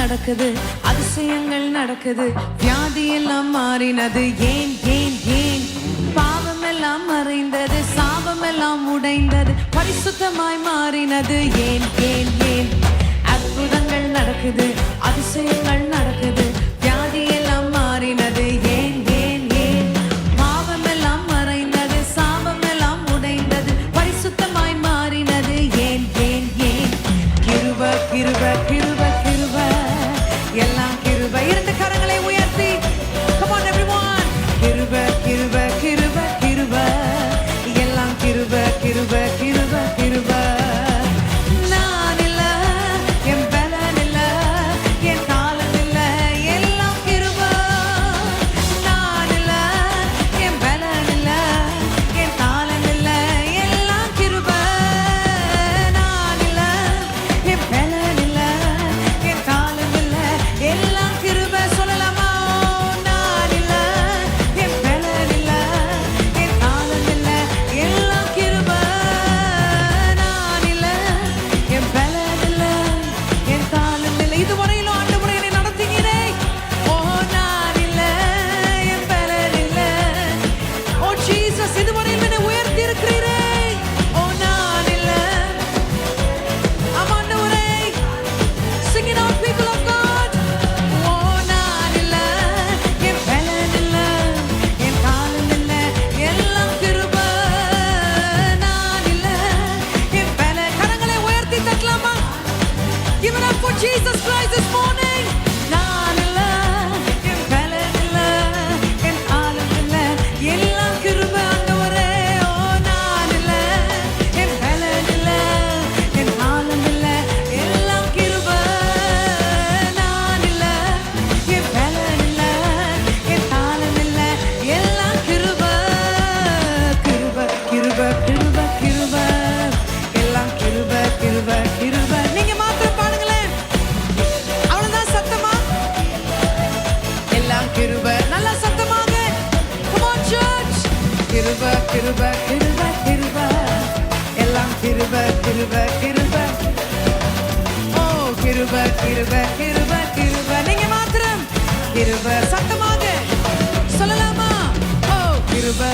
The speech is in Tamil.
நடக்குது, அதிசயங்கள் நடக்குது. வியாதி எல்லாம் மாறினது, ஏன் ஏன் ஏன்? பாவம் எல்லாம் மறைந்தது, சாபம் எல்லாம் உடைந்தது, பரிசுத்தமாய் மாறினது, ஏன் ஏன் ஏன்? அற்புதங்கள் நடக்குது, அதிசயங்கள் நடக்குது. வியாதி எல்லாம் மாறினது, ஏன் ஏன் ஏன்? பாவம் எல்லாம் மறைந்தது, சாபம் எல்லாம் உடைந்தது, பரிசுத்தமாய் மாறினது, ஏன் ஏன் ஏன்? கிருபை கிருபை கிருபை கிருபை, எல்லாம் கிருபை. இரண்டு கரங்களை உயர்த்தி, come on everyone. கிருபை கிருபை கிருபை கிருபை, எல்லாம் கிருபை கிருபை கிருபை கிருபை. நான் இல்ல, என் பலன் இல்ல, என் காலம் இல்ல, எல்லாம் கிருபை. நான் இல்ல, என் பலன் இல்ல, என் காலம் இல்ல, எல்லாம் கிருபை. நான் இல்ல, என் பலன் இல்ல, என் காலம் இல்ல, எல்லாம் கிருபை. சொல்லலாமா? நான் இல்ல, என் பலன் இல்ல, என் காலம் இல்ல, எல்லாம் கிருபை. நான் இல்ல, என் பலன் இல்ல, என் காலம் இல்ல. இதுவரையிலும் ஆண்டவரே என்னை நடத்தினீரே. ஓ நான் இல்ல, என் பலன் இல்ல. ஓ ஜீசஸ், இதுவரையிலும் என்னை உயர்த்தி இருக்கிறீரே. ஓ நான் இல்ல. ஆமாண்டவரே, sing it out people of God. ஓ நான் இல்ல, என் பலன் இல்ல, என் காலம் இல்ல, எல்லாம் கிருபை. நான் இல்ல, என் பலன். கரங்களை உயர்த்தி தட்டலாமா? Give it up for Jesus Christ this morning. நான் இல்ல, என் பலன் இல்ல, என் காலம் இல்ல, எல்லாம் கிருபை ஆண்டவரே. ஓ நான் இல்ல, என் பலன் இல்ல, என் காலம் இல்ல, எல்லாம் கிருபை. நான் இல்ல, என் பலன் இல்ல, என் காலம் இல்ல, எல்லாம் கிருபை. கிருபை கிருபை கிருபை கிருபை, எல்லாம் கிருபை கிருபை கிருபை. நீங்க மாத்திரம் பாடுங்களேன். அவ்வளவுதான் சத்தமா? எல்லாம் கிருபை. நல்லா சத்தமாக. Come on church. கிருபை கிருபை கிருபை கிருபை, எல்லாம் கிருபை கிருபை கிருபை. ஓ கிருபை கிருபை கிருபை கிருபை. நீங்க மாத்திரம் கிருபை. சத்தமாக சொல்லலாமா? ஓ கிருபை